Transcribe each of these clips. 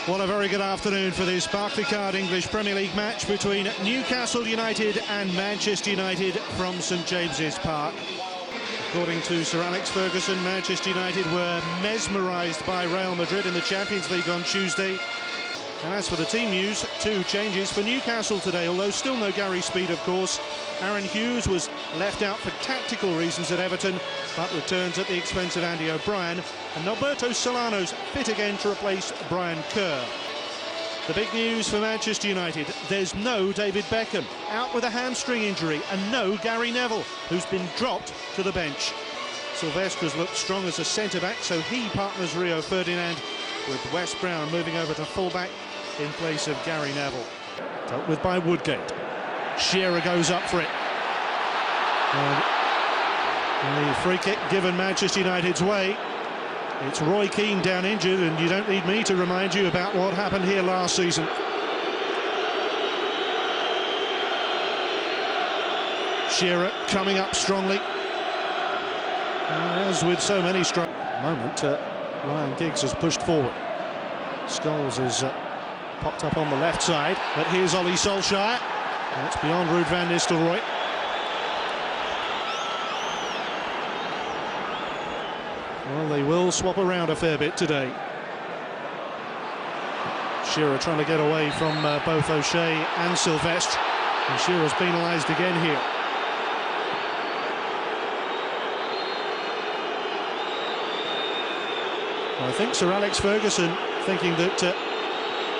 Well, a very good afternoon for this Barclaycard English Premier League match between Newcastle United and Manchester United from St James's Park. According to Sir Alex Ferguson, Manchester United were mesmerised by Real Madrid in the Champions League on Tuesday. And as for the team news, 2 changes for Newcastle today, although still no Gary Speed, of course. Aaron Hughes was left out for tactical reasons at Everton, but returns at the expense of Andy O'Brien. And Alberto Solano's fit again to replace Brian Kerr. The big news for Manchester United, there's no David Beckham, out with a hamstring injury, and no Gary Neville, who's been dropped to the bench. Silvestra's looked strong as a centre-back, so he partners Rio Ferdinand, with Wes Brown moving over to full-back in place of Gary Neville. Dealt with by Woodgate. Shearer goes up for it. And the free kick given Manchester United's way. It's Roy Keane down injured, and you don't need me to remind you about what happened here last season. Shearer coming up strongly. As with so many strikes. Moment, Ryan Giggs has pushed forward. Scholes has popped up on the left side, but here's Ole Solskjaer. That's beyond Ruud van Nistelrooy. Well, they will swap around a fair bit today. Shearer trying to get away from both O'Shea and Silvestre, and Shearer's penalised again here. I think Sir Alex Ferguson thinking that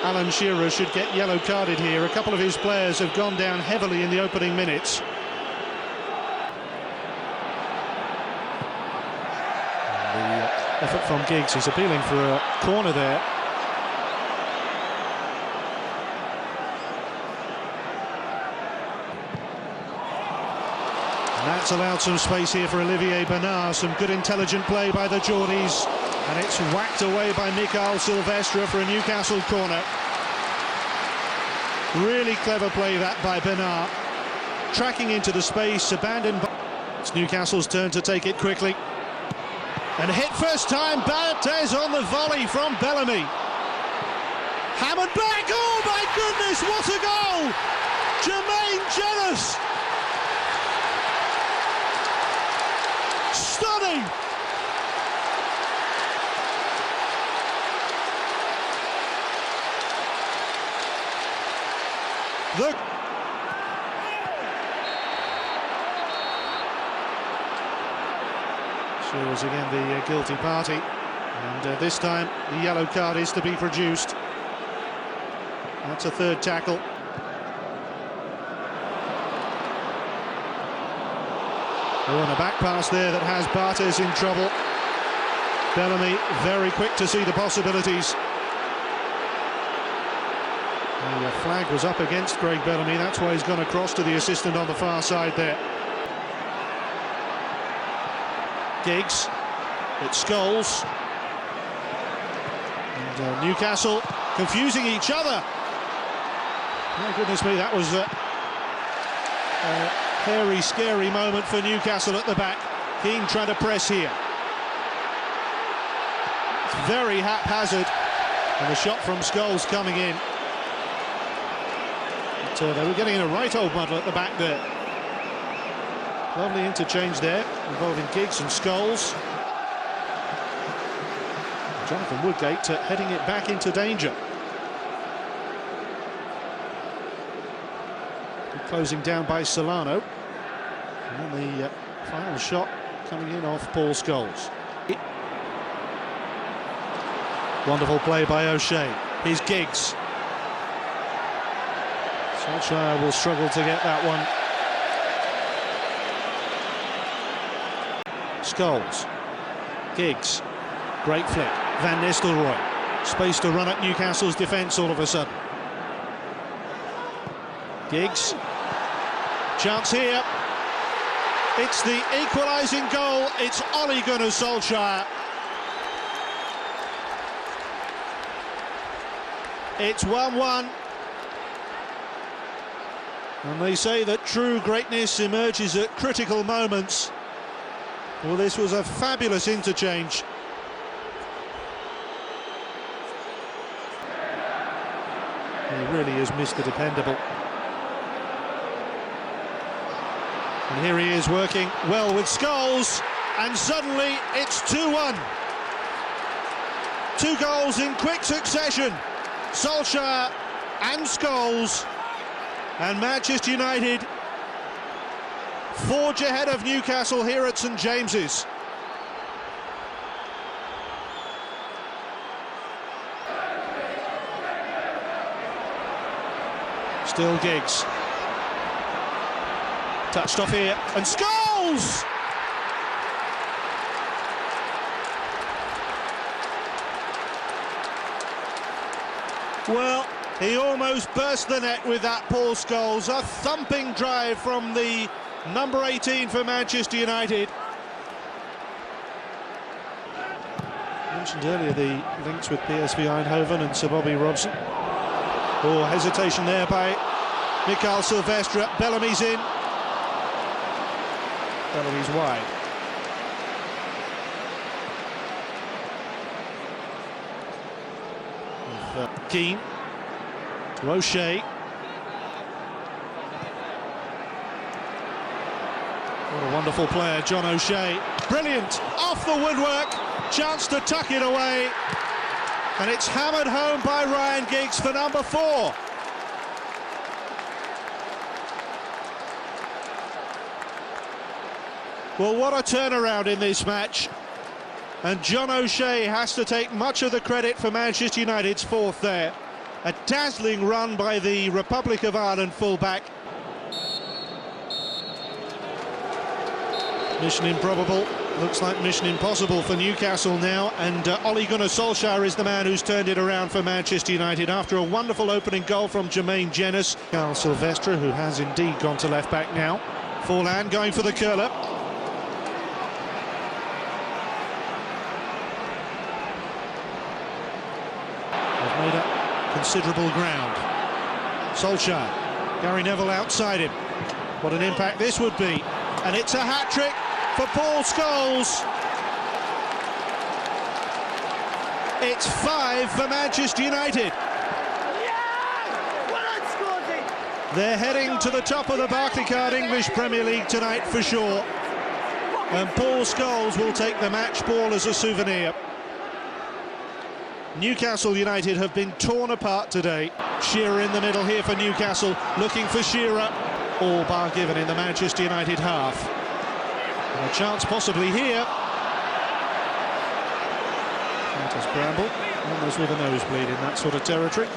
Alan Shearer should get yellow carded here. A couple of his players have gone down heavily in the opening minutes. And the effort from Giggs, he's appealing for a corner there. And that's allowed some space here for Olivier Bernard. Some good intelligent play by the Geordies. And it's whacked away by Mikael Silvestre for a Newcastle corner. Really clever play that by Bernard. Tracking into the space, abandoned by... It's Newcastle's turn to take it quickly. And hit first time, Barthez on the volley from Bellamy. Hammered back, oh my goodness, what a goal! Jermaine Jenas! Stunning! Look. Shearer's again the guilty party, and this time the yellow card is to be produced. That's a third tackle. Oh, and a back pass there that has Barthez in trouble. Bellamy very quick to see the possibilities. The flag was up against Craig Bellamy, that's why he's gone across to the assistant on the far side there. Giggs, it's Scholes. And Newcastle confusing each other. My goodness me, that was a hairy, scary moment for Newcastle at the back. Keane trying to press here. It's very haphazard, and the shot from Scholes coming in. They were getting in a right old muddle at the back there. Lovely interchange there, involving Giggs and Scholes. Jonathan Woodgate heading it back into danger. Good closing down by Solano. And then the final shot coming in off Paul Scholes. Wonderful play by O'Shea. Here's Giggs. Solskjaer will struggle to get that one. Scholes. Giggs. Great flick. Van Nistelrooy. Space to run at Newcastle's defence all of a sudden. Giggs. Chance here. It's the equalising goal. It's Ole Gunnar Solskjaer. It's 1-1. And they say that true greatness emerges at critical moments. Well, this was a fabulous interchange. He really is Mr. Dependable. And here he is working well with Scholes, and suddenly it's 2-1. 2 goals in quick succession. Solskjaer and Scholes, and Manchester United forge ahead of Newcastle here at St James's. Still Giggs. Touched off here, and Scholes! Well, he almost burst the net with that, Paul Scholes. A thumping drive from the number 18 for Manchester United. I mentioned earlier the links with PSV Eindhoven and Sir Bobby Robson. Oh, hesitation there by Mikael Silvestre. Bellamy's in. Bellamy's wide. Keane to O'Shea. What a wonderful player, John O'Shea. Brilliant, off the woodwork, chance to tuck it away, and it's hammered home by Ryan Giggs for number 4. Well, what a turnaround in this match. And John O'Shea has to take much of the credit for Manchester United's 4th there. A dazzling run by the Republic of Ireland fullback. Mission improbable, looks like mission impossible for Newcastle now, and Ole Gunnar Solskjaer is the man who's turned it around for Manchester United after a wonderful opening goal from Jermaine Jenas. Mikael Silvestre, who has indeed gone to left back now. Forlan going for the curler. Made up considerable ground. Solskjaer, Gary Neville outside him. What an impact this would be. And it's a hat-trick for Paul Scholes. It's 5 for Manchester United. They're heading to the top of the Barclaycard English Premier League tonight for sure. And Paul Scholes will take the match ball as a souvenir. Newcastle United have been torn apart today. Shearer in the middle here for Newcastle, looking for Shearer. All bar given in the Manchester United half. And a chance possibly here. That is Bramble, almost with a nosebleed in that sort of territory.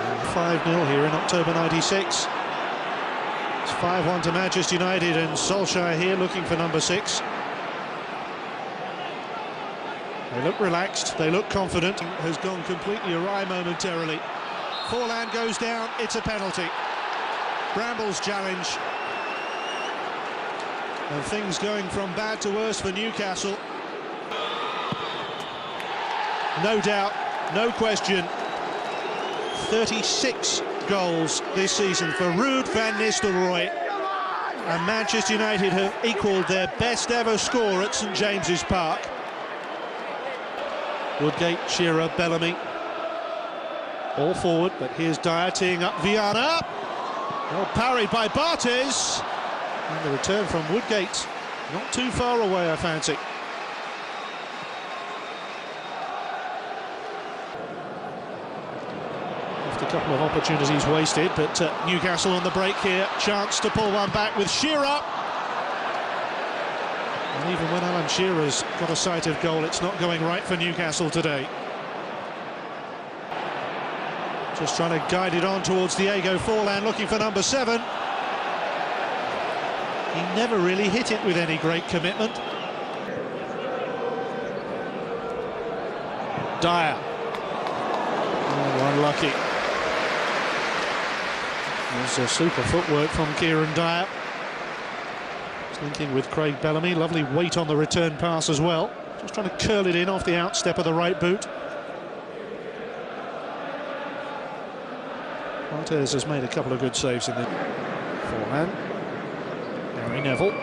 And 5-0 here in October '96. 5-1 to Manchester United, and Solskjaer here looking for number 6. They look relaxed, they look confident. Has gone completely awry momentarily. Forlan goes down, it's a penalty. Bramble's challenge. And things going from bad to worse for Newcastle. No doubt, no question. 36 goals this season for Ruud van Nistelrooy, and Manchester United have equalled their best ever score at St James's Park. Woodgate, Shearer, Bellamy all forward, but here's Dyer teeing up Viana. Well parried by Bartes, and the return from Woodgate not too far away, I fancy. A couple of opportunities wasted, but Newcastle on the break here. Chance to pull one back with Shearer. And even when Alan Shearer's got a sight of goal, it's not going right for Newcastle today. Just trying to guide it on towards Diego Forlan, looking for number 7. He never really hit it with any great commitment. Dyer. Oh, unlucky. There's a super footwork from Kieran Dyer. He's linking with Craig Bellamy. Lovely weight on the return pass as well. Just trying to curl it in off the outstep of the right boot. Bartes has made a couple of good saves in the forehand. Gary Neville.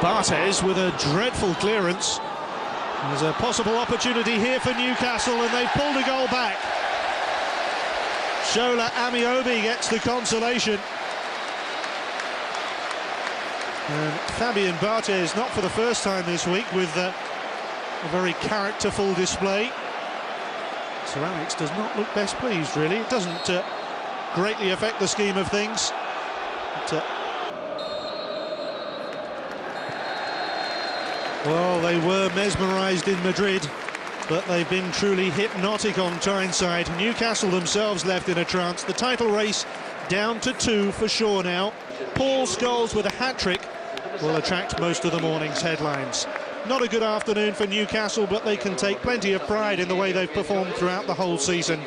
Barthez with a dreadful clearance. There's a possible opportunity here for Newcastle, and they've pulled a goal back. Shola Amiobi gets the consolation. And Fabien Barthez, not for the first time this week, with a very characterful display. Sir Alex does not look best pleased, really. It doesn't greatly affect the scheme of things. But, well, they were mesmerised in Madrid, but they've been truly hypnotic on Tyneside. Newcastle themselves left in a trance. The title race down to 2 for sure now. Paul Scholes with a hat-trick will attract most of the morning's headlines. Not a good afternoon for Newcastle, but they can take plenty of pride in the way they've performed throughout the whole season.